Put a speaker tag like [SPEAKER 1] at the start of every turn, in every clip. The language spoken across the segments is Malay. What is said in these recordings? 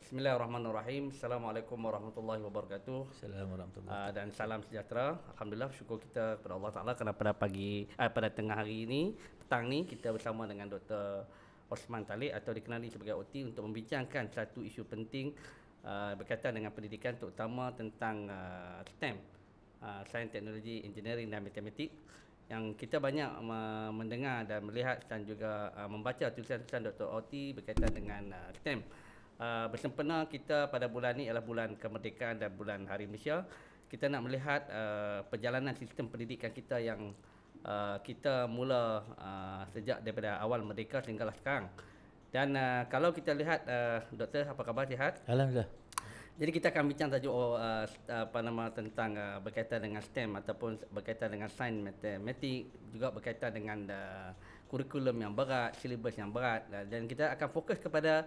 [SPEAKER 1] Bismillahirrahmanirrahim. Assalamualaikum warahmatullahi wabarakatuh.
[SPEAKER 2] Assalamualaikum warahmatullahi
[SPEAKER 1] Dan salam sejahtera. Alhamdulillah, syukur kita kepada Allah Taala kerana pada tengah hari ini, petang ni kita bersama dengan Dr. Osman Talib atau dikenali sebagai OT untuk membincangkan satu isu penting berkaitan dengan pendidikan, terutama tentang STEM, Sains, Teknologi, Engineering dan Matematik, yang kita banyak mendengar dan melihat dan juga membaca tulisan-tulisan Dr. OT berkaitan dengan STEM. Bersempena kita pada bulan ini adalah bulan kemerdekaan dan bulan Hari Malaysia. Kita nak melihat perjalanan sistem pendidikan kita yang kita mula sejak daripada awal merdeka sehinggalah sekarang. Dan kalau kita lihat, Doktor, apa khabar, sihat?
[SPEAKER 2] Alhamdulillah.
[SPEAKER 1] Jadi kita akan bincang tajuk tentang berkaitan dengan STEM ataupun berkaitan dengan sains, matematik, juga berkaitan dengan kurikulum yang berat, silibus yang berat, dan kita akan fokus kepada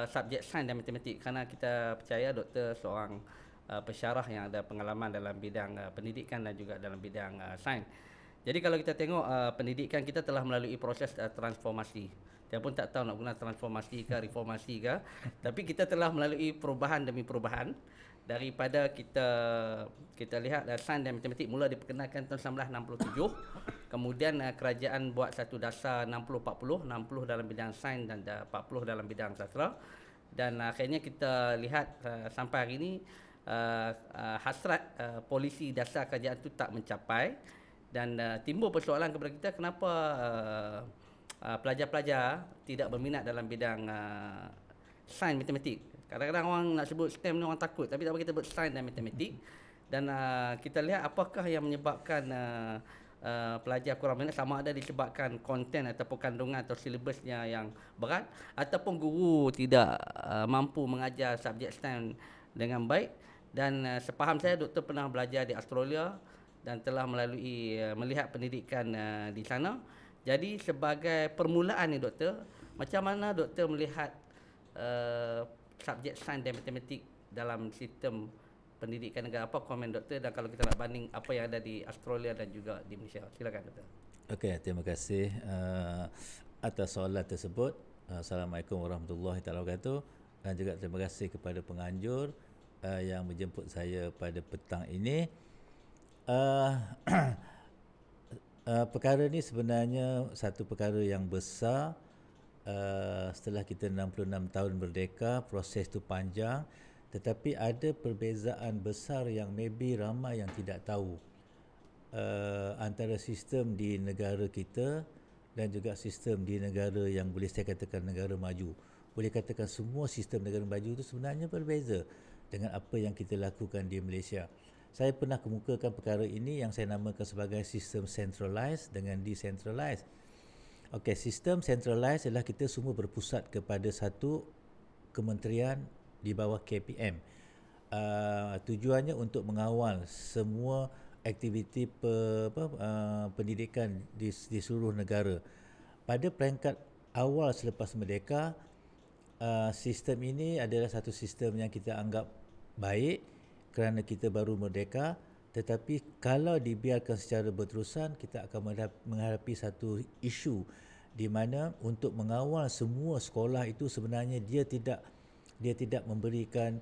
[SPEAKER 1] subjek sains dan matematik kerana kita percaya doktor seorang pensyarah yang ada pengalaman dalam bidang pendidikan dan juga dalam bidang sains. Jadi kalau kita tengok pendidikan kita telah melalui proses transformasi. Saya pun tak tahu nak guna transformasi ke reformasi ke, tapi kita telah melalui perubahan demi perubahan. Daripada kita lihat sains dan matematik mula diperkenalkan tahun 1967. Kemudian kerajaan buat satu dasar 60-40, 60 dalam bidang sains dan 40 dalam bidang sastra. Dan akhirnya kita lihat sampai hari ini hasrat polisi dasar kerajaan itu tak mencapai. Dan timbul persoalan kepada kita, kenapa pelajar-pelajar tidak berminat dalam bidang sains matematik. Kadang-kadang orang nak sebut STEM ni orang takut, tapi tak apa, kita sebut sains dan matematik. Dan kita lihat apakah yang menyebabkan pelajar kurang minat, sama ada disebabkan konten ataupun kandungan atau silibusnya yang berat, ataupun guru tidak mampu mengajar subjek STEM dengan baik. Dan sepaham saya, doktor pernah belajar di Australia dan telah melihat pendidikan di sana. Jadi sebagai permulaan ni doktor, macam mana doktor melihat subjek sains dan matematik dalam sistem pendidikan negara? Apa komen doktor, dan kalau kita nak banding apa yang ada di Australia dan juga di Malaysia? Silakan doktor.
[SPEAKER 2] Okey, terima kasih atas soalan tersebut. Assalamualaikum warahmatullahi wabarakatuh, dan juga terima kasih kepada penganjur yang menjemput saya pada petang ini. Perkara ni sebenarnya satu perkara yang besar. Setelah kita 66 tahun merdeka, proses tu panjang, tetapi ada perbezaan besar yang maybe ramai yang tidak tahu antara sistem di negara kita dan juga sistem di negara yang boleh saya katakan negara maju. Boleh katakan semua sistem negara maju itu sebenarnya berbeza dengan apa yang kita lakukan di Malaysia. Saya pernah kemukakan perkara ini yang saya namakan sebagai sistem centralized dengan decentralized. Okey, sistem centralized adalah kita semua berpusat kepada satu kementerian di bawah KPM. Tujuannya untuk mengawal semua aktiviti pendidikan di seluruh negara. Pada peringkat awal selepas merdeka, sistem ini adalah satu sistem yang kita anggap baik kerana kita baru merdeka, tetapi kalau dibiarkan secara berterusan, kita akan menghadapi satu isu di mana untuk mengawal semua sekolah itu sebenarnya dia tidak memberikan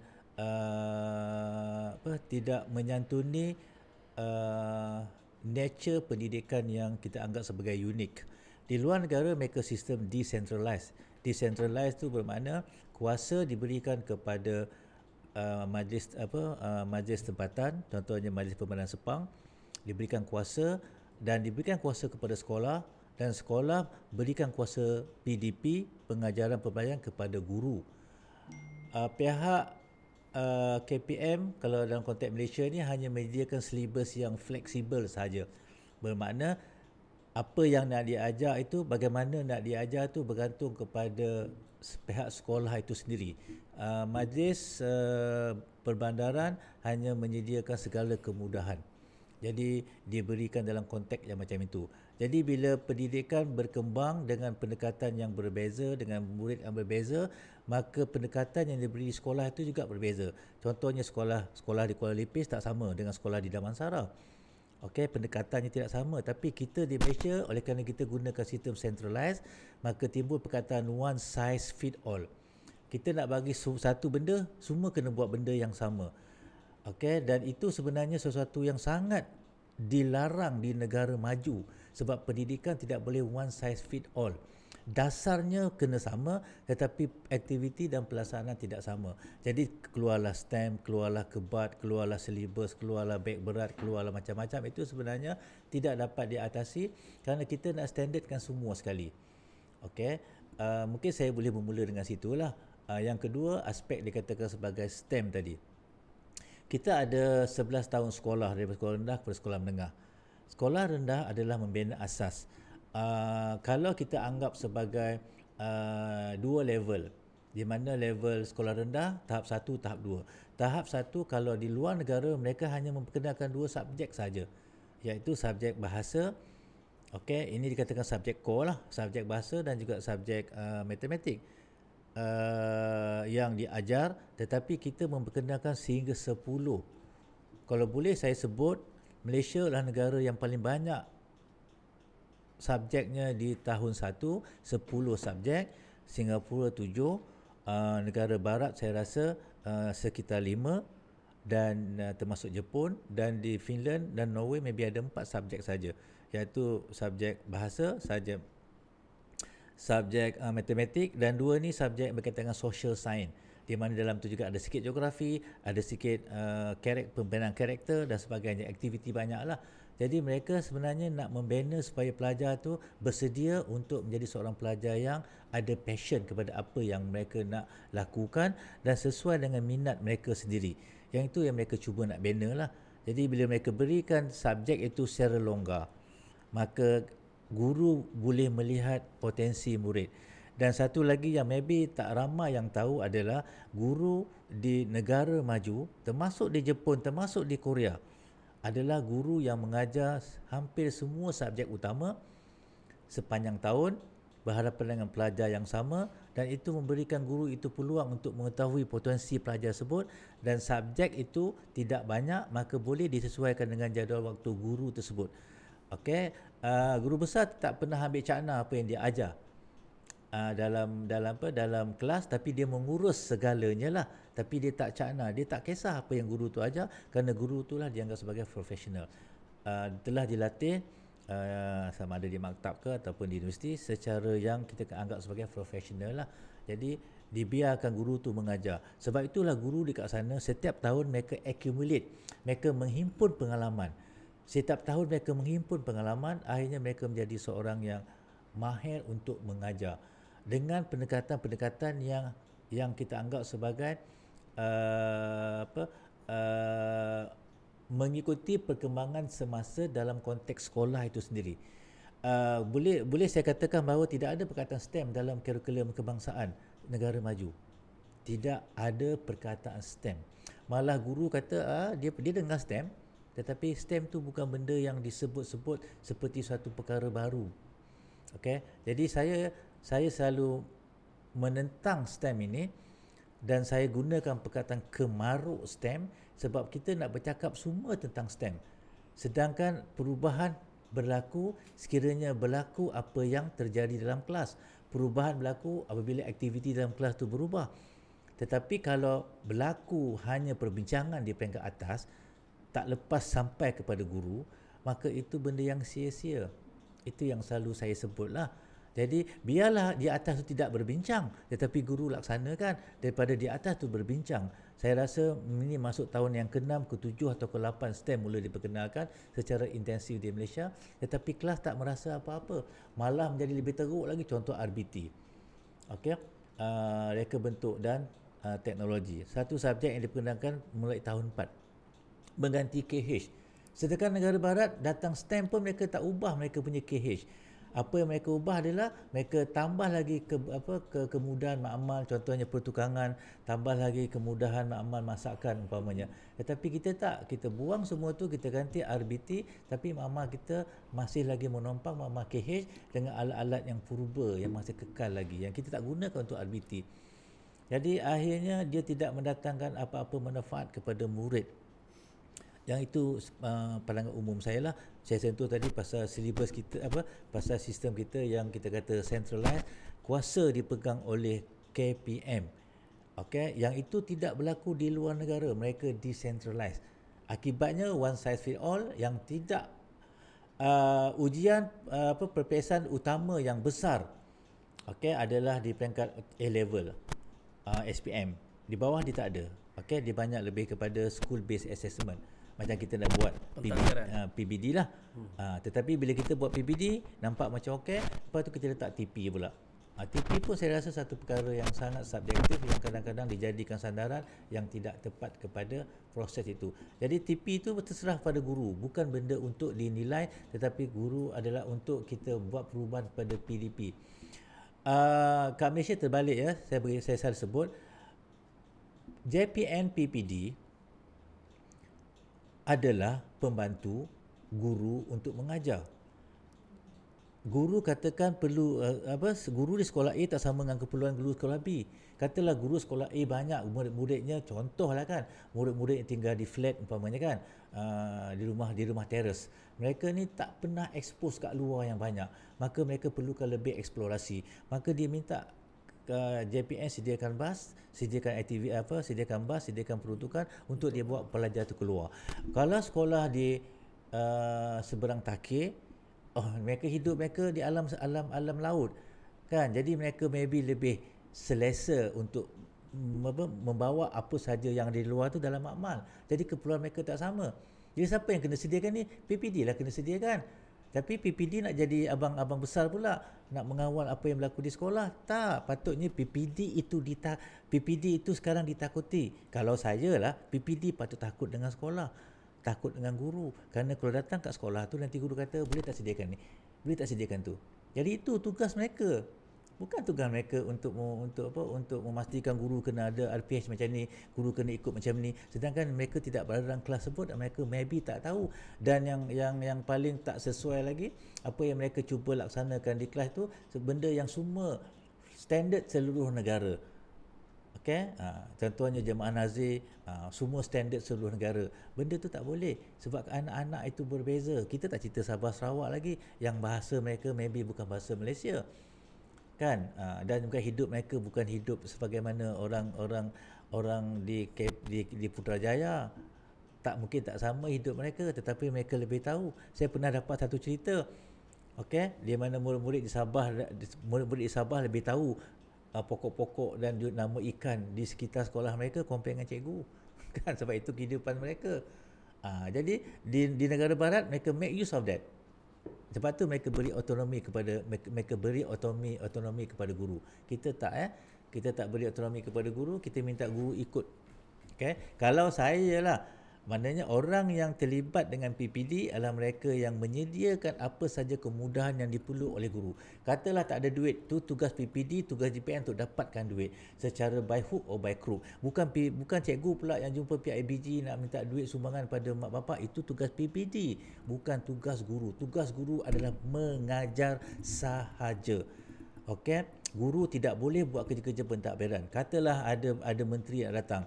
[SPEAKER 2] tidak menyantuni nature pendidikan yang kita anggap sebagai unik. Di luar negara mereka sistem decentralized. Decentralized itu bermakna kuasa diberikan kepada majlis tempatan, contohnya Majlis Pembenaran Sepang, diberikan kuasa dan diberikan kuasa kepada sekolah, dan sekolah berikan kuasa PDP, pengajaran pembelajaran, kepada guru. Pihak KPM kalau dalam konteks Malaysia ni hanya menyediakan silibus yang fleksibel sahaja. Bermakna apa yang nak diajar itu, bagaimana nak diajar itu bergantung kepada pihak sekolah itu sendiri. Majlis perbandaran hanya menyediakan segala kemudahan. Jadi diberikan dalam konteks yang macam itu. Jadi bila pendidikan berkembang dengan pendekatan yang berbeza, dengan murid yang berbeza, maka pendekatan yang diberi di sekolah itu juga berbeza. Contohnya sekolah di Kuala Lipis tak sama dengan sekolah di Damansara. Okey, pendekatannya tidak sama, tapi kita di Malaysia oleh kerana kita gunakan sistem centralized, maka timbul perkataan one size fit all. Kita nak bagi satu benda, semua kena buat benda yang sama. Okey, dan itu sebenarnya sesuatu yang sangat dilarang di negara maju sebab pendidikan tidak boleh one size fit all. Dasarnya kena sama tetapi aktiviti dan pelaksanaan tidak sama. Jadi keluarlah STEM, keluarlah kebat, keluarlah silibus, keluarlah beg berat, keluarlah macam-macam. Itu sebenarnya tidak dapat diatasi kerana kita nak standardkan semua sekali. Okey, mungkin saya boleh bermula dengan situlah. Yang kedua, aspek dikatakan sebagai STEM tadi. Kita ada 11 tahun sekolah dari sekolah rendah kepada sekolah menengah. Sekolah rendah adalah membina asas. Kalau kita anggap sebagai dua level, di mana level sekolah rendah tahap 1, tahap 2. Tahap 1 kalau di luar negara mereka hanya memperkenalkan 2 subjek saja, iaitu subjek bahasa. Okey, ini dikatakan subjek core lah, subjek bahasa dan juga subjek matematik yang diajar, tetapi kita memperkenalkan sehingga 10. Kalau boleh saya sebut, Malaysia adalah negara yang paling banyak subjeknya di tahun 1, 10 subjek, Singapura 7, negara barat saya rasa sekitar 5 dan termasuk Jepun, dan di Finland dan Norway maybe ada 4 subjek saja, iaitu subjek bahasa, subjek matematik, dan 2 ni subjek berkaitan dengan social science, di mana dalam tu juga ada sikit geografi, ada sikit pembinaan karakter dan sebagainya, aktiviti banyak lah. Jadi mereka sebenarnya nak membina supaya pelajar tu bersedia untuk menjadi seorang pelajar yang ada passion kepada apa yang mereka nak lakukan dan sesuai dengan minat mereka sendiri. Yang itu yang mereka cuba nak bina lah. Jadi bila mereka berikan subjek itu secara longgar, maka guru boleh melihat potensi murid. Dan satu lagi yang maybe tak ramai yang tahu adalah guru di negara maju, termasuk di Jepun, termasuk di Korea, adalah guru yang mengajar hampir semua subjek utama sepanjang tahun berhadapan dengan pelajar yang sama, dan itu memberikan guru itu peluang untuk mengetahui potensi pelajar tersebut, dan subjek itu tidak banyak maka boleh disesuaikan dengan jadual waktu guru tersebut. Okey, guru besar tak pernah ambil cakna apa yang dia ajar dalam kelas, tapi dia mengurus segalanya lah, tapi dia tak cakna, dia tak kisah apa yang guru tu ajar kerana guru itulah dianggap sebagai profesional, telah dilatih sama ada di maktab ke ataupun di universiti secara yang kita anggap sebagai profesional lah. Jadi dibiarkan guru tu mengajar. Sebab itulah guru di kat sana setiap tahun mereka accumulate, mereka menghimpun pengalaman. Setiap tahun mereka menghimpun pengalaman, akhirnya mereka menjadi seorang yang mahir untuk mengajar dengan pendekatan-pendekatan yang kita anggap sebagai mengikuti perkembangan semasa dalam konteks sekolah itu sendiri. Boleh saya katakan bahawa tidak ada perkataan STEM dalam kurikulum kebangsaan negara maju. Tidak ada perkataan STEM. Malah guru kata dia dengar STEM, tetapi STEM tu bukan benda yang disebut-sebut seperti satu perkara baru. Okey, jadi saya selalu menentang STEM ini, dan saya gunakan perkataan kemaruk STEM sebab kita nak bercakap semua tentang STEM. Sedangkan perubahan berlaku sekiranya berlaku apa yang terjadi dalam kelas. Perubahan berlaku apabila aktiviti dalam kelas tu berubah. Tetapi kalau berlaku hanya perbincangan di peringkat atas, tak lepas sampai kepada guru, maka itu benda yang sia-sia. Itu yang selalu saya sebutlah. Jadi biarlah di atas tu tidak berbincang, tetapi guru laksanakan daripada di atas tu berbincang. Saya rasa ini masuk tahun yang ke-6, ke-7 atau ke-8 STEM mula diperkenalkan secara intensif di Malaysia, tetapi kelas tak merasa apa-apa. Malah menjadi lebih teruk lagi, contoh RBT. Okey, reka bentuk dan teknologi. Satu subjek yang diperkenalkan mulai tahun 4. Mengganti KH. Sedangkan negara barat datang STEM pun mereka tak ubah mereka punya KH. Apa yang mereka ubah adalah mereka tambah lagi kemudahan makmal, contohnya pertukangan, tambah lagi kemudahan makmal masakan umpamanya. Tetapi kita tak, kita buang semua tu, kita ganti RBT, tapi makmal kita masih lagi menompang makmal KH dengan alat-alat yang purba yang masih kekal lagi, yang kita tak gunakan untuk RBT. Jadi akhirnya dia tidak mendatangkan apa-apa manfaat kepada murid. Yang itu pandangan umum saya lah. Saya sentuh tadi pasal silibus kita, pasal sistem kita yang kita kata centralized, kuasa dipegang oleh KPM Okey, yang itu tidak berlaku di luar negara. Mereka decentralized. Akibatnya one size fit all yang tidak ujian perpisahan utama yang besar adalah di peringkat A level, SPM. Di bawah dia tak ada. Dia banyak lebih kepada school based assessment. Macam kita nak buat PBD lah. Tetapi bila kita buat PBD nampak macam lepas tu kita letak TP pula. TP pun saya rasa satu perkara yang sangat subjektif yang kadang-kadang dijadikan sandaran yang tidak tepat kepada proses itu. Jadi TP itu terserah pada guru, bukan benda untuk dinilai, tetapi guru adalah untuk kita buat perubahan pada PDP. Kat Malaysia terbalik ya, saya salah sebut. JPN PPD adalah pembantu guru untuk mengajar. Guru katakan perlu guru di sekolah A tak sama dengan keperluan guru sekolah B. Katalah guru sekolah A banyak murid-muridnya, contohlah kan, murid-murid yang tinggal di flat umpamanya kan, di rumah teres. Mereka ni tak pernah expose kat luar yang banyak. Maka mereka perlukan lebih eksplorasi. Maka dia minta JPN sediakan bas, sediakan aktiviti sediakan bas, sediakan peruntukan untuk dia bawa pelajar tu keluar. Kalau sekolah di seberang Takir, mereka hidup mereka di alam laut kan, jadi mereka maybe lebih selesa untuk membawa apa saja yang di luar tu dalam makmal. Jadi keperluan mereka tak sama. Jadi siapa yang kena sediakan ni? PPD lah kena sediakan. Tapi PPD nak jadi abang-abang besar pula, nak mengawal apa yang berlaku di sekolah. Tak, patutnya PPD itu sekarang ditakuti. Kalau saya lah, PPD patut takut dengan sekolah, takut dengan guru. Kerana kalau datang kat sekolah tu nanti guru kata boleh tak sediakan ni, boleh tak sediakan tu. Jadi itu tugas mereka. Bukan tugas mereka untuk memastikan guru kena ada RPH macam ni, guru kena ikut macam ni. Sedangkan mereka tidak berada dalam kelas tersebut dan mereka maybe tak tahu. Dan yang paling tak sesuai lagi, apa yang mereka cuba laksanakan di kelas tu benda yang semua standard seluruh negara. Contohnya jemaah nazir, semua standard seluruh negara. Benda tu tak boleh sebab anak-anak itu berbeza. Kita tak cerita Sabah Sarawak lagi yang bahasa mereka maybe bukan bahasa Malaysia kan, dan juga hidup mereka bukan hidup sebagaimana orang di Putrajaya. Mungkin tak sama hidup mereka, tetapi mereka lebih tahu. Saya pernah dapat satu cerita, di mana murid-murid di Sabah lebih tahu pokok-pokok dan nama ikan di sekitar sekolah mereka compare dengan cikgu kan, sebab itu kehidupan mereka. Jadi di negara barat mereka make use of that. Sebab tu mereka beri otonomi kepada guru. Kita tak beri otonomi kepada guru, kita minta guru ikut. Kalau saya lah, maknanya orang yang terlibat dengan PPD adalah mereka yang menyediakan apa saja kemudahan yang diperlu oleh guru. Katalah tak ada duit, tu tugas PPD, tugas JPN untuk dapatkan duit secara by hook or by crook. Bukan cikgu pula yang jumpa pihak ABG nak minta duit sumbangan pada mak bapak. Itu tugas PPD, bukan tugas guru. Tugas guru adalah mengajar sahaja. Guru tidak boleh buat kerja-kerja pentadbiran. Katalah ada menteri yang datang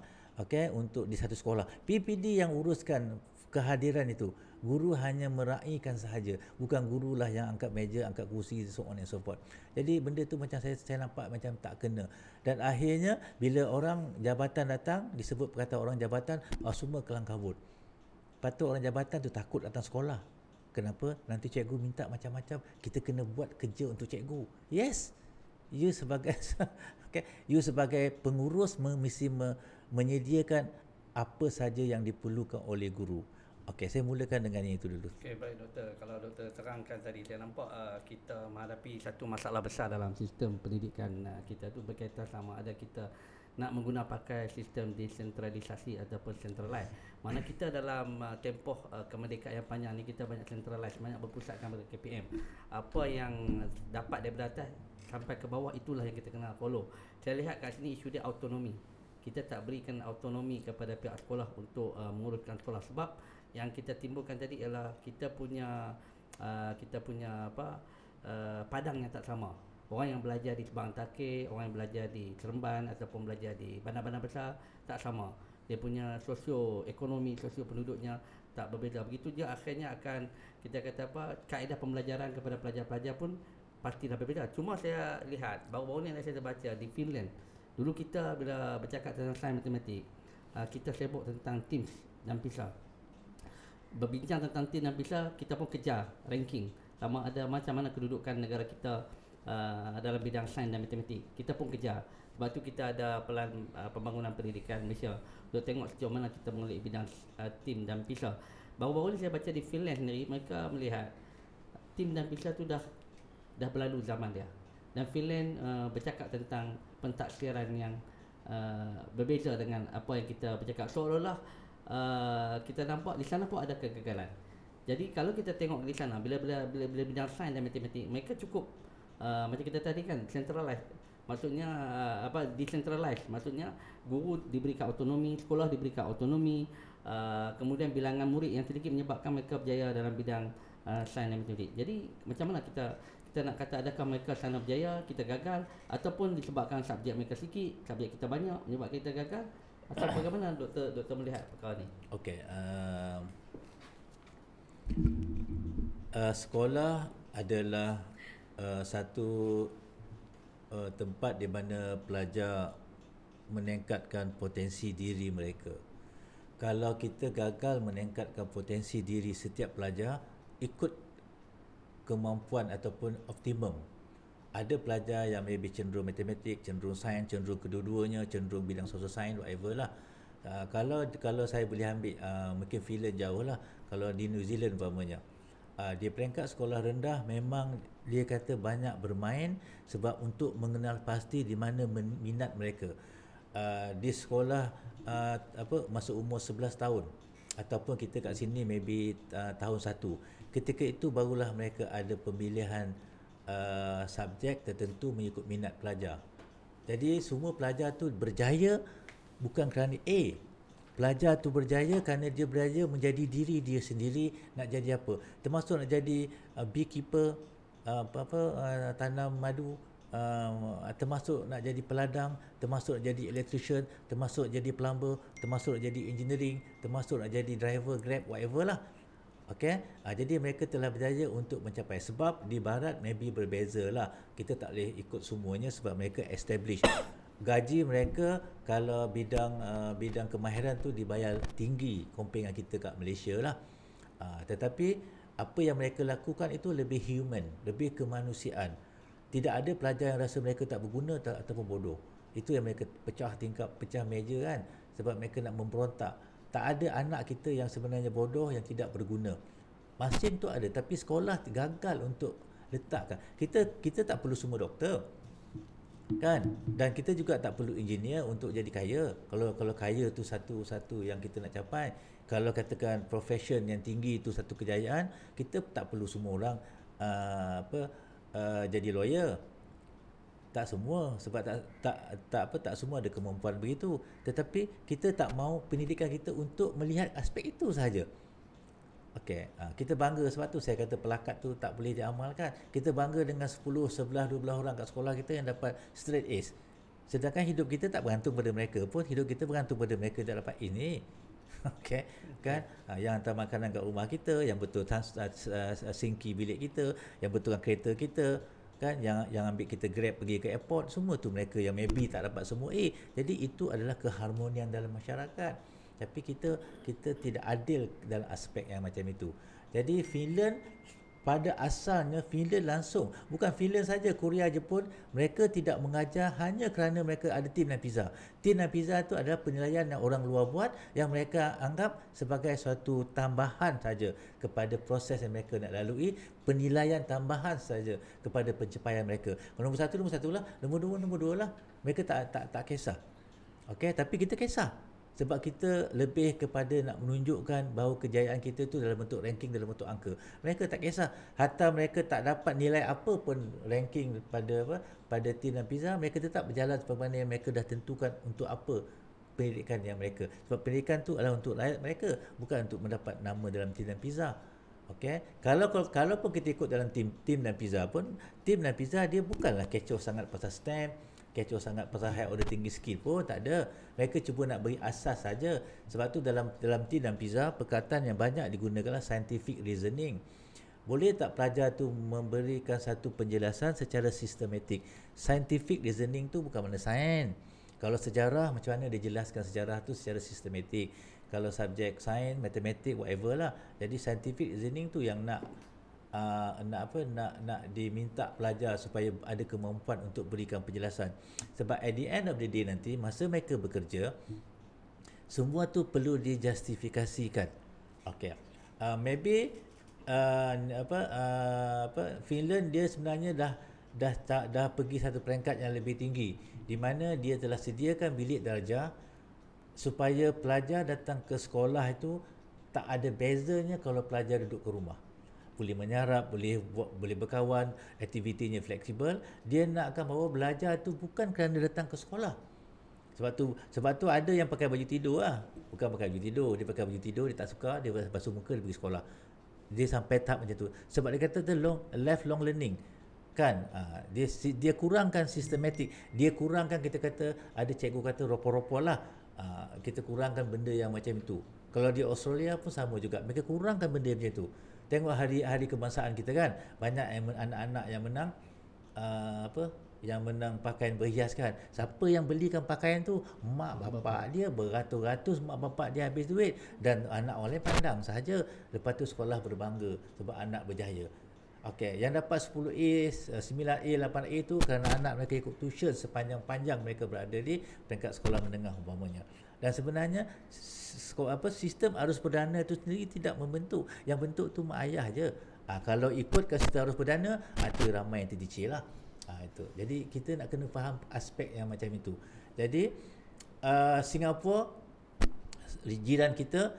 [SPEAKER 2] untuk di satu sekolah, PPD yang uruskan kehadiran itu, guru hanya meraihkan sahaja, bukan gurulah yang angkat meja, angkat kursi, so on and so forth. Jadi benda tu macam saya nampak macam tak kena. Dan akhirnya bila orang jabatan datang, disebut perkataan orang jabatan, semua kelang kabut. Patut orang jabatan tu takut datang sekolah. Kenapa? Nanti cikgu minta macam-macam, kita kena buat kerja untuk cikgu. Yes, you sebagai pengurus mesti menyediakan apa saja yang diperlukan oleh guru. Saya mulakan dengan yang itu dulu.
[SPEAKER 1] Baik doktor. Kalau doktor terangkan tadi, saya nampak kita menghadapi satu masalah besar dalam sistem pendidikan kita tu berkaitan sama ada kita nak menggunakan pakai sistem desentralisasi ataupun centralized. Mana kita dalam tempoh kemerdekaan yang panjang ni kita banyak centralized, banyak berpusatkan pada KPM. Apa yang dapat daripada atas sampai ke bawah itulah yang kita kena follow. Saya lihat kat sini isu dia autonomi. Kita tak berikan autonomi kepada pihak sekolah untuk menguruskan sekolah, sebab yang kita timbulkan tadi ialah kita punya padang yang tak sama. Orang yang belajar di Seberang Takir, orang yang belajar di Seremban ataupun belajar di bandar-bandar besar tak sama. Dia punya sosioekonomi, sosio penduduknya tak berbeza. Begitu je akhirnya akan kita kata kaedah pembelajaran kepada pelajar-pelajar pun pastilah berbeza. Cuma saya lihat baru-baru ni saya terbaca di Finland. Dulu kita bila bercakap tentang sains matematik, kita sibuk tentang teams dan PISA. Berbincang tentang team dan PISA, kita pun kejar ranking sama ada macam mana kedudukan negara kita dalam bidang sains dan matematik. Kita pun kejar. Sebab tu kita ada pelan pembangunan pendidikan Malaysia untuk tengok sejauh mana kita mengulik bidang team dan PISA. Baru-baru ni saya baca di Finland sendiri, mereka melihat team dan PISA tu dah berlalu zaman dia. Dan Finland bercakap tentang pentaksiran yang berbeza dengan apa yang kita bercakap. Seolah-olah kita nampak di sana pun ada kegagalan. Jadi kalau kita tengok di sana, bila bidang sains dan matematik, mereka cukup macam kita tadi kan, centralized. Maksudnya decentralized. Maksudnya guru diberikan autonomi, sekolah diberikan autonomi, kemudian bilangan murid yang sedikit menyebabkan mereka berjaya dalam bidang sains dan matematik. Jadi macam mana kita nak kata adakah mereka sana berjaya, kita gagal, ataupun disebabkan subjek mereka sikit, subjek kita banyak menyebabkan kita gagal, atau bagaimana doktor melihat perkara ni?
[SPEAKER 2] Okey, sekolah adalah satu tempat di mana pelajar meningkatkan potensi diri mereka. Kalau kita gagal meningkatkan potensi diri setiap pelajar ikut kemampuan ataupun optimum, ada pelajar yang maybe cenderung matematik, cenderung sains, cenderung kedua-duanya, cenderung bidang social science, whatever lah. Kalau saya boleh ambil mungkin Finland jauh lah. Kalau di New Zealand umpamanya, di peringkat sekolah rendah memang dia kata banyak bermain sebab untuk mengenal pasti di mana minat mereka. Di sekolah masuk umur 11 tahun ataupun kita kat sini maybe tahun 1, ketika itu barulah mereka ada pemilihan subjek tertentu mengikut minat pelajar. Jadi semua pelajar tu berjaya bukan kerana pelajar tu berjaya kerana dia berjaya menjadi diri dia sendiri nak jadi apa. Termasuk nak jadi beekeeper, tanam madu, termasuk nak jadi peladang, termasuk nak jadi electrician, termasuk jadi plumber, termasuk nak jadi engineering, termasuk nak jadi driver Grab, whatever lah. Okey, jadi mereka telah berjaya untuk mencapai. Sebab di barat maybe berbeza lah, kita tak boleh ikut semuanya sebab mereka establish. Gaji mereka kalau bidang kemahiran tu dibayar tinggi compare dengan kita kat Malaysia lah. Tetapi apa yang mereka lakukan itu lebih human, lebih kemanusiaan. Tidak ada pelajar yang rasa mereka tak berguna ataupun bodoh. Itu yang mereka pecah meja kan, sebab mereka nak memberontak. Tak ada anak kita yang sebenarnya bodoh, yang tidak berguna. Mesin tu ada, tapi sekolah gagal untuk letakkan. Kita tak perlu semua doktor, kan? Dan kita juga tak perlu engineer untuk jadi kaya. Kalau kaya tu satu yang kita nak capai. Kalau katakan profession yang tinggi itu satu kejayaan, kita tak perlu semua orang jadi lawyer. Tak semua, sebab tak semua ada kemampuan begitu. Tetapi kita tak mahu pendidikan kita untuk melihat aspek itu sahaja. Okey, kita bangga sebab tu saya kata pelakat tu tak boleh diamalkan. Kita bangga dengan 10, 11, 12 orang kat sekolah kita yang dapat straight A's. Sedangkan hidup kita tak bergantung pada mereka pun, hidup kita bergantung pada mereka yang dapat ini. Okey, kan? Yang hantar makanan kat rumah kita, yang betul sinki bilik kita, yang betulkan kereta kita, kan, yang ambil kita Grab pergi ke airport, semua tu mereka yang maybe tak dapat semua A. Jadi itu adalah keharmonian dalam masyarakat. Tapi kita tidak adil dalam aspek yang macam itu. Jadi Finland pada asalnya langsung, bukan Finland saja, Korea, Jepun, mereka tidak mengajar hanya kerana mereka ada tim dan PISA. Tim dan PISA itu adalah penilaian yang orang luar buat yang mereka anggap sebagai suatu tambahan saja kepada proses yang mereka nak lalui, penilaian tambahan saja kepada pencapaian mereka. Kalau nombor satu lah, nombor dua lah. Mereka tak kisah. Okey, tapi kita kisah. Sebab kita lebih kepada nak menunjukkan bahawa kejayaan kita tu dalam bentuk ranking, dalam bentuk angka. Mereka tak kisah. Hatta mereka tak dapat nilai apa pun ranking pada tim dan PISA, mereka tetap berjalan seperti yang mereka dah tentukan untuk apa pendidikan yang mereka. Sebab pendidikan tu adalah untuk rakyat mereka, bukan untuk mendapat nama dalam tim dan PISA. Okey, kalau pun kita ikut dalam tim dan PISA pun, tim dan PISA dia bukanlah kecoh sangat pasal STEM, kecoh sangat pasal high order tinggi skill pun, tak ada. Mereka cuba nak beri asas saja. Sebab tu dalam team dan PISA, perkataan yang banyak digunakanlah scientific reasoning. Boleh tak pelajar tu memberikan satu penjelasan secara sistematik? Scientific reasoning tu bukan makna sains. Kalau sejarah, macam mana dia jelaskan sejarah tu secara sistematik. Kalau subjek sains, matematik, whatever lah. Jadi scientific reasoning tu yang nak nak diminta pelajar supaya ada kemampuan untuk berikan penjelasan. Sebab at the end of the day nanti masa mereka bekerja, semua tu perlu dijustifikasikan. Okay. Maybe Finland dia sebenarnya dah pergi satu peringkat yang lebih tinggi, di mana dia telah sediakan bilik darjah supaya pelajar datang ke sekolah itu tak ada bezanya kalau pelajar duduk ke rumah. Boleh menyarap, boleh berkawan, aktivitinya fleksibel. Dia nakkan bahawa belajar tu bukan kerana datang ke sekolah. Sebab tu ada yang pakai baju tidur lah. Bukan pakai baju tidur, dia pakai baju tidur, dia tak suka, dia basuh muka, dia pergi sekolah. Dia sampai tahap macam tu. Sebab dia kata tu lifelong learning. Kan, dia kurangkan sistematik. Dia kurangkan, kita kata, ada cikgu kata ropol-ropol lah. Kita kurangkan benda yang macam itu. Kalau di Australia pun sama juga. Mereka kurangkan benda macam itu. Tengok hari kebangsaan kita kan, banyak anak-anak yang menang yang menang pakaian berhias kan. Siapa yang belikan pakaian tu? Mak bapak dia, beratus-ratus mak bapak dia habis duit, dan anak orang lain pandang sahaja. Lepas tu sekolah berbangga sebab anak berjaya. Okey, yang dapat 10A, 9A, 8A tu kerana anak mereka ikut tuition sepanjang-panjang mereka berada di peringkat sekolah menengah umpamanya. Dan sebenarnya sistem arus perdana itu sendiri tidak membentuk. Yang bentuk tu mak ayah je. Kalau ikutkan sistem arus perdana, tu ramai yang tercicir lah. Itu. Jadi kita nak kena faham aspek yang macam itu. Jadi Singapura, jiran kita,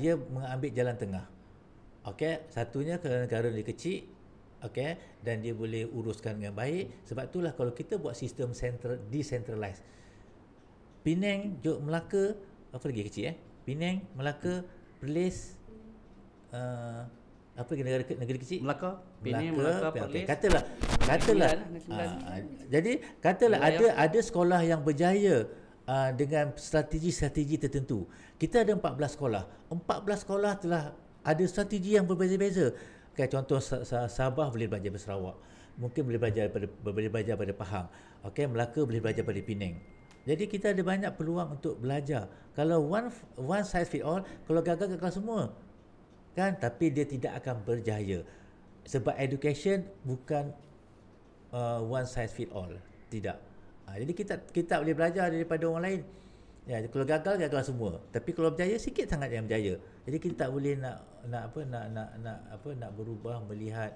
[SPEAKER 2] dia mengambil jalan tengah. Okey, satunya kerana negara dia kecil, okey, dan dia boleh uruskan dengan baik. Sebab itulah kalau kita buat sistem decentralized, Penang, Johor, Melaka, apa lagi kecil Penang, Melaka, Perlis, apa lagi negeri kecil?
[SPEAKER 1] Melaka, Melaka, Perlis.
[SPEAKER 2] Katalah jadi katalah ada sekolah yang berjaya dengan strategi-strategi tertentu. Kita ada 14 sekolah. 14 sekolah telah ada strategi yang berbeza-beza. Contoh Sabah boleh belajar pada Sarawak. Mungkin boleh belajar pada Pahang. Melaka boleh belajar pada Penang. Jadi kita ada banyak peluang untuk belajar. Kalau one size fit all, kalau gagal semua. Kan, tapi dia tidak akan berjaya. Sebab education bukan one size fit all. Tidak. Jadi kita boleh belajar daripada orang lain. Ya, kalau gagal semua. Tapi kalau berjaya, sikit sangat yang berjaya. Jadi kita tak boleh nak berubah melihat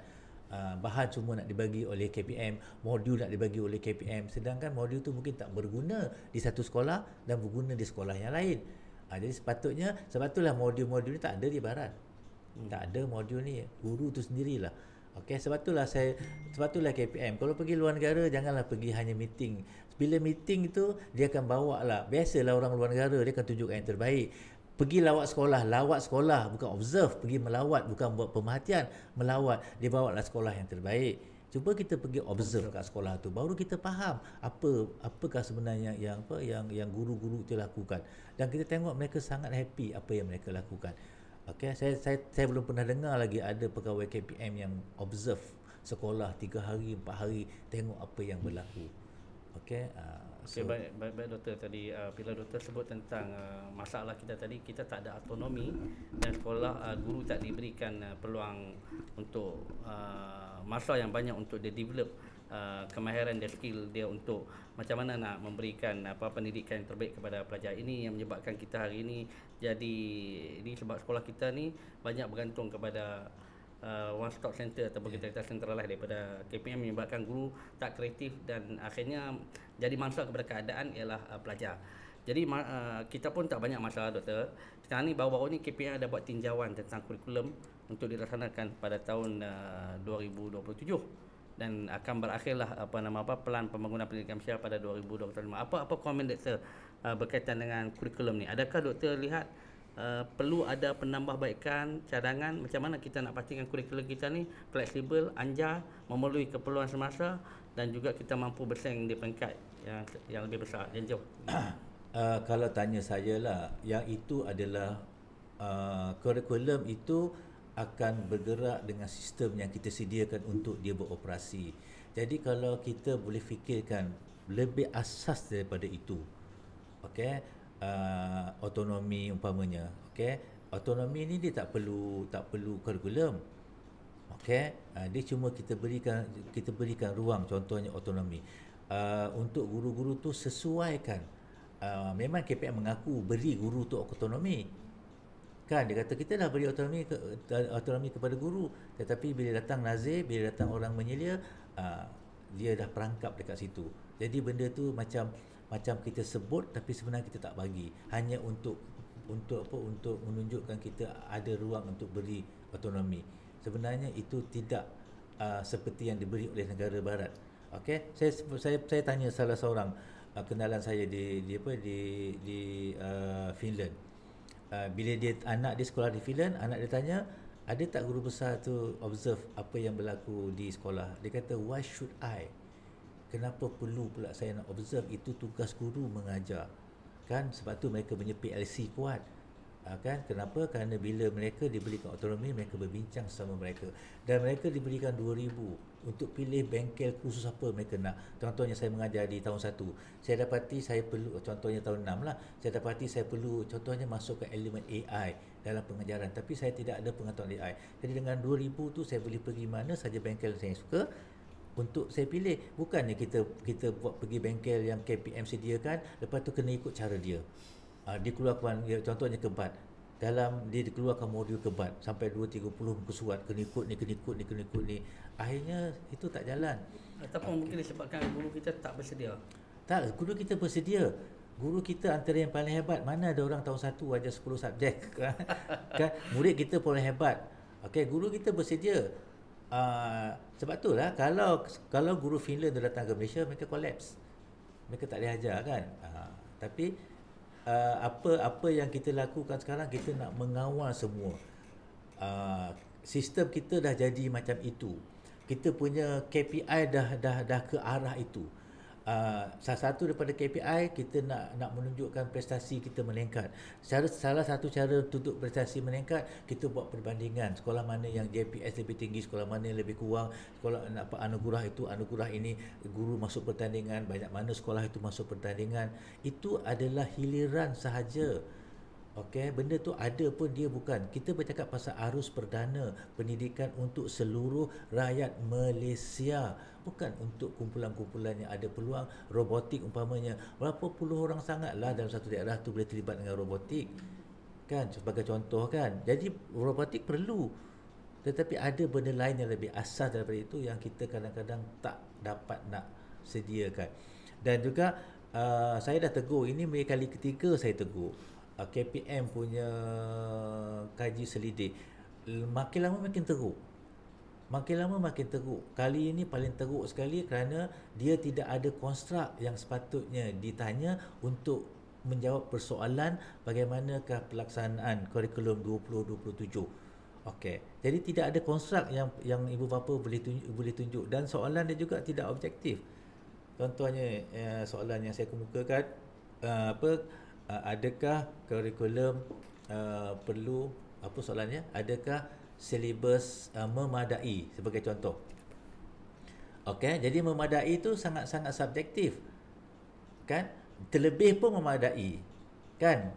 [SPEAKER 2] bahan semua nak dibagi oleh KPM, modul nak dibagi oleh KPM, sedangkan modul tu mungkin tak berguna di satu sekolah dan berguna di sekolah yang lain. Jadi sepatutnya, sebab itulah modul-modul ni tak ada di barat. Tak ada modul ni, guru tu sendirilah. Sebab itulah KPM. Kalau pergi luar negara, janganlah pergi hanya meeting. Bila meeting tu, dia akan bawa lah. Biasalah orang luar negara, dia akan tunjukkan yang terbaik. Pergi lawat sekolah, bukan observe, pergi melawat, bukan buat pemerhatian, melawat. Dia bawa lah sekolah yang terbaik. Cuba kita pergi observe kat sekolah tu, baru kita faham apakah sebenarnya yang guru-guru itu lakukan. Dan kita tengok mereka sangat happy apa yang mereka lakukan. Saya belum pernah dengar lagi ada pegawai KPM yang observe sekolah 3 hari, 4 hari, tengok apa yang berlaku.
[SPEAKER 1] Baik doktor, tadi bila doktor sebut tentang masalah kita tadi, kita tak ada autonomi dan sekolah guru tak diberikan peluang untuk masa yang banyak untuk dia develop kemahiran dia, skill dia untuk macam mana nak memberikan pendidikan yang terbaik kepada pelajar. Ini yang menyebabkan kita hari ini jadi ini sebab sekolah kita ni banyak bergantung kepada one stop center ataupun kita kata centralized daripada KPM, menyebabkan guru tak kreatif dan akhirnya jadi mangsa kepada keadaan ialah pelajar. Jadi kita pun tak banyak masalah doktor. Sekarang ni baru-baru ni KPM ada buat tinjauan tentang kurikulum untuk dilaksanakan pada tahun 2027 dan akan berakhirlah pelan pembangunan pendidikan Malaysia pada 2025. Apa komen doktor berkaitan dengan kurikulum ni? Adakah doktor lihat perlu ada penambahbaikan, cadangan macam mana kita nak pastikan kurikulum kita ni fleksibel, anjar, memenuhi keperluan semasa dan juga kita mampu bersaing di peringkat yang lebih besar dan jauh?
[SPEAKER 2] Kalau tanya saya lah, yang itu adalah kurikulum itu akan bergerak dengan sistem yang kita sediakan untuk dia beroperasi. Jadi kalau kita boleh fikirkan lebih asas daripada itu, okey, autonomi umpamanya, okey. Autonomi ni dia tak perlu kurikulum. Okey, dia cuma kita berikan ruang, contohnya autonomi. Untuk guru-guru tu sesuaikan. Memang KPM mengaku beri guru tu autonomi. Kan dia kata kita dah beri autonomi kepada guru, tetapi bila datang nazir, bila datang orang menyelia, dia dah perangkap dekat situ. Jadi benda tu macam kita sebut tapi sebenarnya kita tak bagi. Hanya untuk menunjukkan kita ada ruang untuk beri autonomi. Sebenarnya itu tidak seperti yang diberi oleh negara barat. Okey, saya tanya salah seorang kenalan saya di Finland. Bila anak dia sekolah di Finland, anak dia tanya, ada tak guru besar tu observe apa yang berlaku di sekolah? Dia kata, why should I? Kenapa perlu pula saya nak observe? Itu tugas guru mengajar. Kan sebab tu mereka punya PLC kuat. Kan kenapa? Kerana bila mereka diberikan autonomi, mereka berbincang sama mereka, dan mereka diberikan 2,000 untuk pilih bengkel khusus apa mereka nak. Contohnya saya mengajar di tahun 1, saya dapati saya perlu, contohnya tahun 6 lah, saya dapati saya perlu contohnya masukkan elemen AI dalam pengajaran, tapi saya tidak ada pengetahuan AI. Jadi dengan 2,000 tu saya boleh pergi mana saja bengkel saya suka untuk saya pilih. Bukannya kita buat pergi bengkel yang KPM sediakan, lepas tu kena ikut cara dia. Dia keluarkan, contohnya kebat, dalam dia keluarkan modul kebat sampai 2-30 muka surat, kena ikut ni. Akhirnya itu tak jalan.
[SPEAKER 1] Ataupun mungkin disebabkan guru kita tak bersedia.
[SPEAKER 2] Tak, guru kita bersedia. Guru kita antara yang paling hebat. Mana ada orang tahun 1 ajar 10 subjek. Kan? Murid kita paling hebat. Okey, guru kita bersedia. Sebab tu lah kalau guru Finland datang ke Malaysia, mereka collapse. Mereka tak boleh ajar kan. Tapi apa yang kita lakukan sekarang, kita nak mengawal semua. Sistem kita dah jadi macam itu. Kita punya KPI dah ke arah itu. Salah satu daripada KPI kita nak menunjukkan prestasi kita meningkat. Salah satu cara untuk prestasi meningkat, kita buat perbandingan sekolah mana yang JPS lebih tinggi, sekolah mana yang lebih kurang, sekolah apa anugerah ini guru masuk pertandingan, banyak mana sekolah itu masuk pertandingan. Itu adalah hiliran sahaja. Okey, benda tu ada pun dia bukan. Kita bercakap pasal arus perdana pendidikan untuk seluruh rakyat Malaysia, bukan untuk kumpulan-kumpulan yang ada peluang. Robotik umpamanya, berapa puluh orang sangatlah dalam satu daerah tu boleh terlibat dengan robotik. Kan sebagai contoh kan. Jadi robotik perlu. Tetapi ada benda lain yang lebih asas daripada itu yang kita kadang-kadang tak dapat nak sediakan. Dan juga saya dah tegur, ini kali ketiga saya tegur. KPM punya kaji selidik makin lama makin teruk. Kali ini paling teruk sekali kerana dia tidak ada konstruk yang sepatutnya ditanya untuk menjawab persoalan bagaimanakah pelaksanaan kurikulum 2027. Okey. Jadi tidak ada konstruk yang ibu bapa boleh tunjuk, dan soalan dia juga tidak objektif. Contohnya soalan yang saya kemukakan, adakah kurikulum perlu, apa soalannya, adakah silibus memadai, sebagai contoh. Okey, jadi memadai itu sangat-sangat subjektif. Kan? Terlebih pun memadai. Kan?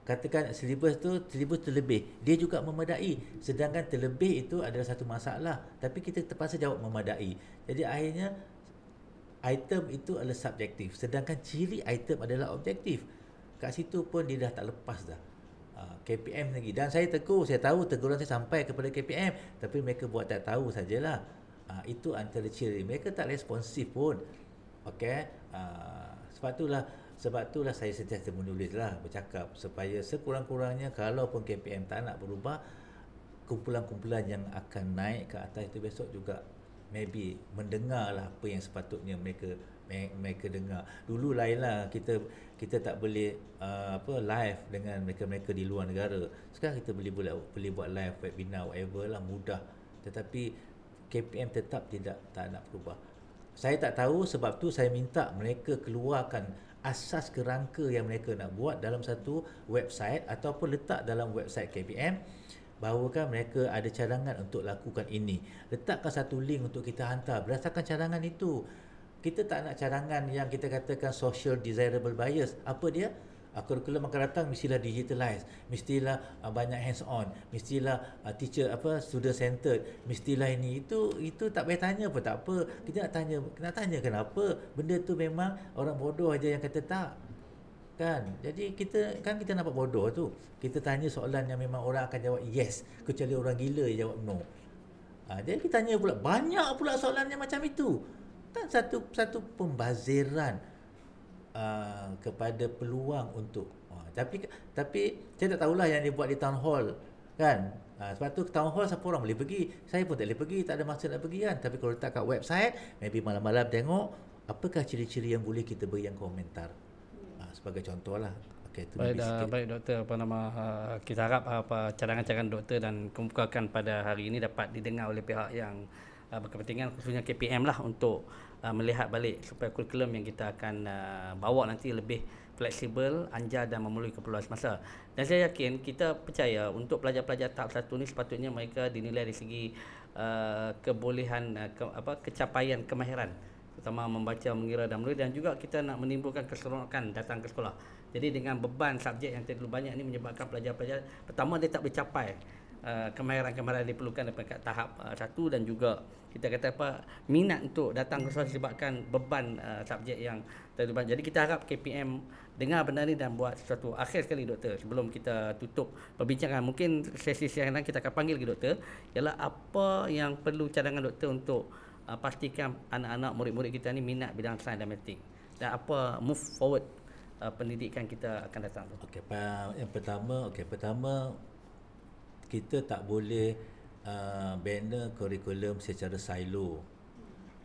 [SPEAKER 2] Katakan silibus terlebih, dia juga memadai. Sedangkan terlebih itu adalah satu masalah, tapi kita terpaksa jawab memadai. Jadi akhirnya item itu adalah subjektif, sedangkan ciri item adalah objektif. Kat situ pun dia dah tak lepas dah. KPM lagi. Dan saya tegur, saya tahu teguran saya sampai kepada KPM, tapi mereka buat tak tahu sajalah. Itu antara ciri. Mereka tak responsif pun. Okey. Sebab itulah saya sentiasa menulislah, bercakap supaya sekurang-kurangnya kalaupun KPM tak nak berubah, kumpulan-kumpulan yang akan naik ke atas itu besok juga maybe mendengarlah apa yang sepatutnya mereka dengar. Dulu lainlah, kita tak boleh live dengan mereka di luar negara. Sekarang kita boleh buat live webinar whatever lah, mudah. Tetapi KPM tetap tak nak berubah. Saya tak tahu, sebab tu saya minta mereka keluarkan asas kerangka yang mereka nak buat dalam satu website ataupun letak dalam website KPM, bahawakan mereka ada cadangan untuk lakukan ini. Letakkan satu link untuk kita hantar berdasarkan cadangan itu. Kita tak nak cadangan yang kita katakan social desirable bias. Apa dia? Kurikulum akan datang mestilah digitalize, mestilah banyak hands on, mestilah teacher student centered, mestilah ini itu tak payah tanya pun tak apa. Kita nak tanya kenapa benda tu memang orang bodoh aja yang kata tak. Kan? Jadi kita nampak bodoh tu. Kita tanya soalan yang memang orang akan jawab yes, kecuali orang gila yang jawab no. Jadi kita tanya pula banyak pula soalan yang macam itu. Kan satu pembaziran kepada peluang untuk tapi saya tak tahulah yang dia buat di town hall kan. Sebab tu town hall siapa orang boleh pergi, saya pun tak boleh pergi, tak ada masa nak pergi kan. Tapi kalau letak kat website, maybe malam-malam tengok apakah ciri-ciri yang boleh kita beri yang komentar, sebagai contoh lah. Okay, itu
[SPEAKER 1] Baik doktor, kita harap cadangan-cadangan doktor dan kemukakan pada hari ini dapat didengar oleh pihak yang berkepentingan, khususnya KPM lah, untuk melihat balik supaya kurikulum yang kita akan bawa nanti lebih fleksibel, anjar dan memerlukan keperluan semasa. Dan saya yakin, kita percaya untuk pelajar-pelajar tahap 1 ni sepatutnya mereka dinilai dari segi kebolehan, kecapaian kemahiran, terutama membaca, mengira dan menulis, dan juga kita nak menimbulkan keseronokan datang ke sekolah. Jadi dengan beban subjek yang terlalu banyak ini menyebabkan pelajar-pelajar pertama dia tak boleh capai kemahiran-kemahiran yang diperlukan dekat tahap 1, dan juga kita kata minat untuk datang ke sekolah disebabkan beban subjek yang terlalu banyak. Jadi kita harap KPM dengar benda ni dan buat sesuatu. Akhir sekali doktor, sebelum kita tutup perbincangan, mungkin sesi yang lain kita akan panggil lagi doktor, ialah apa yang perlu cadangan doktor untuk pastikan anak-anak murid-murid kita ni minat bidang sains dan matematik, dan apa move forward pendidikan kita akan datang tu.
[SPEAKER 2] Yang pertama kita tak boleh bina kurikulum secara silo.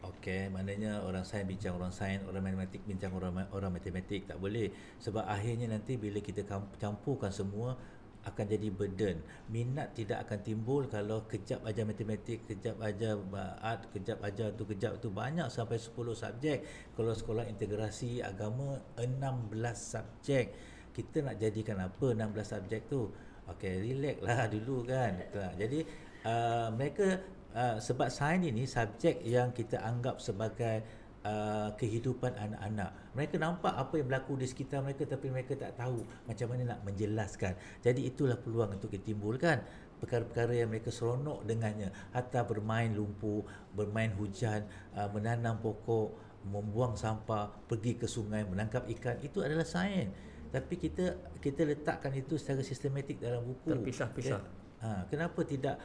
[SPEAKER 2] Maknanya orang sains bincang orang sains, orang matematik bincang orang matematik, tak boleh. Sebab akhirnya nanti bila kita campurkan semua akan jadi burden. Minat tidak akan timbul kalau kejap ajar matematik, kejap ajar art, kejap ajar tu banyak sampai 10 subjek. Kalau sekolah integrasi agama 16 subjek. Kita nak jadikan apa 16 subjek tu? Relax lah dulu kan. Jadi mereka sebab sains ini subjek yang kita anggap sebagai kehidupan anak-anak. Mereka nampak apa yang berlaku di sekitar mereka, tapi mereka tak tahu macam mana nak menjelaskan. Jadi itulah peluang untuk kita timbulkan perkara-perkara yang mereka seronok dengannya. Hatta bermain lumpur, bermain hujan, menanam pokok, membuang sampah, pergi ke sungai, menangkap ikan, itu adalah sains. Tapi kita letakkan itu secara sistematik dalam buku.
[SPEAKER 1] Terpisah-pisah.
[SPEAKER 2] Kenapa tidak?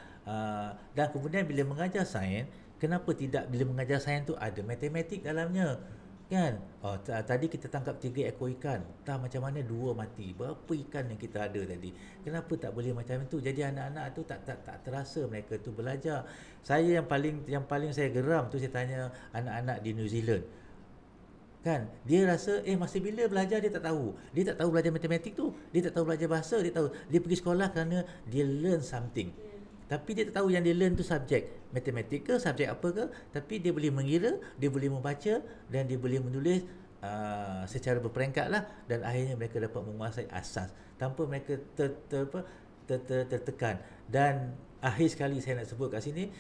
[SPEAKER 2] Dan kemudian bila mengajar sains, kenapa tidak bila mengajar sains tu ada matematik dalamnya? Kan? Tadi kita tangkap 3 ekor ikan. Entah macam mana 2 mati. Berapa ikan yang kita ada tadi? Kenapa tak boleh macam itu? Jadi anak-anak tu tak terasa mereka tu belajar. Saya yang paling saya geram tu, saya tanya anak-anak di New Zealand. Kan, dia rasa masa bila belajar dia tak tahu. Dia tak tahu belajar matematik tu, dia tak tahu belajar bahasa, dia pergi sekolah kerana dia learn something. Tapi dia tak tahu yang dia learn tu subjek matematik ke, subjek apa ke, tapi dia boleh mengira, dia boleh membaca dan dia boleh menulis secara berperingkat lah, dan akhirnya mereka dapat menguasai asas tanpa mereka tertekan. Dan akhir sekali saya nak sebut kat sini,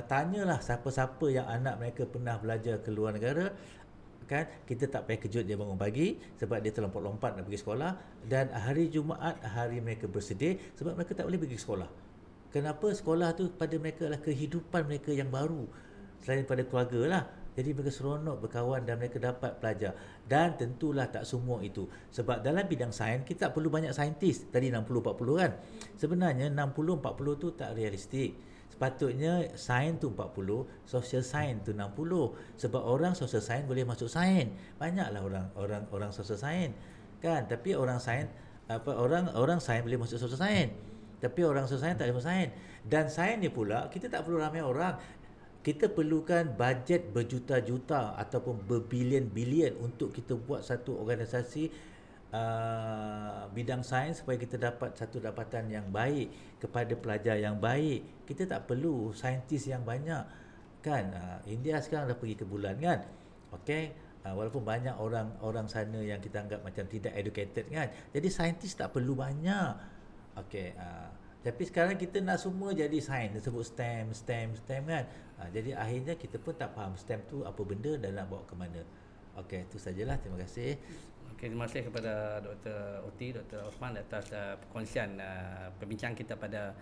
[SPEAKER 2] tanyalah siapa-siapa yang anak mereka pernah belajar ke luar negara. Kan, kita tak payah kejut dia bangun pagi sebab dia terlompat-lompat nak pergi sekolah, dan hari Jumaat hari mereka bersedih sebab mereka tak boleh pergi sekolah. Kenapa? Sekolah tu pada mereka adalah kehidupan mereka yang baru selain pada keluarga lah. Jadi mereka seronok berkawan dan mereka dapat belajar. Dan tentulah tak semua itu, sebab dalam bidang sains kita tak perlu banyak saintis. Tadi 60-40 kan. Sebenarnya 60-40 tu tak realistik. Sepatutnya sains tu 40, social science tu 60. Sebab orang social science boleh masuk sains. Banyaklah orang social science. Kan? Tapi orang sains orang sains boleh masuk social science. Tapi orang social science tak boleh masuk sains. Dan sains ni pula kita tak perlu ramai orang. Kita perlukan bajet berjuta-juta ataupun berbilion-bilion untuk kita buat satu organisasi bidang sains supaya kita dapat satu dapatan yang baik kepada pelajar yang baik. Kita tak perlu saintis yang banyak kan. India sekarang dah pergi ke bulan kan. Walaupun banyak orang sana yang kita anggap macam tidak educated kan. Jadi saintis tak perlu banyak. Tapi sekarang kita nak semua jadi sains, dia sebut STEM kan. Jadi akhirnya kita pun tak faham STEM tu apa benda dan nak bawa ke mana. Okey, itu sajalah. Terima kasih.
[SPEAKER 1] Okay, terima kasih kepada Dr. Oti, Dr. Osman atas perkongsian perbincangan kita pada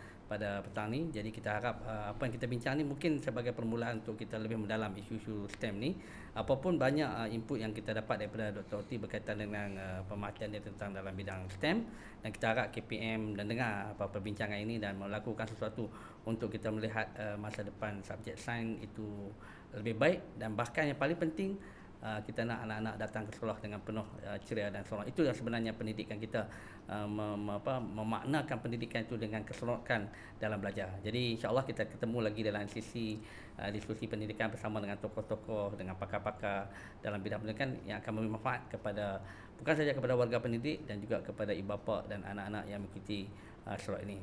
[SPEAKER 1] petang ni. Jadi kita harap apa yang kita bincang ni mungkin sebagai permulaan untuk kita lebih mendalam isu-isu STEM ni. Apapun banyak input yang kita dapat daripada Dr. Oti berkaitan dengan pemerhatian dia tentang dalam bidang STEM, dan kita harap KPM dan dengar perbincangan ini dan melakukan sesuatu untuk kita melihat masa depan subjek sains itu lebih baik, dan bahkan yang paling penting kita nak anak-anak datang ke sekolah dengan penuh ceria dan seronok. Itu yang sebenarnya pendidikan kita, memaknakan pendidikan itu dengan keseronokan dalam belajar. Jadi insya-Allah kita ketemu lagi dalam sisi diskusi pendidikan bersama dengan tokoh-tokoh, dengan pakar-pakar dalam bidang pendidikan yang akan memberi manfaat kepada bukan saja kepada warga pendidik dan juga kepada ibu bapa dan anak-anak yang mengikuti syurah ini.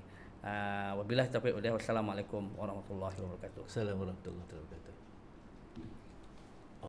[SPEAKER 1] Wabillahi taufiq wal hidayah. Wassalamualaikum warahmatullahi wabarakatuh.
[SPEAKER 2] Assalamualaikum warahmatullahi wabarakatuh.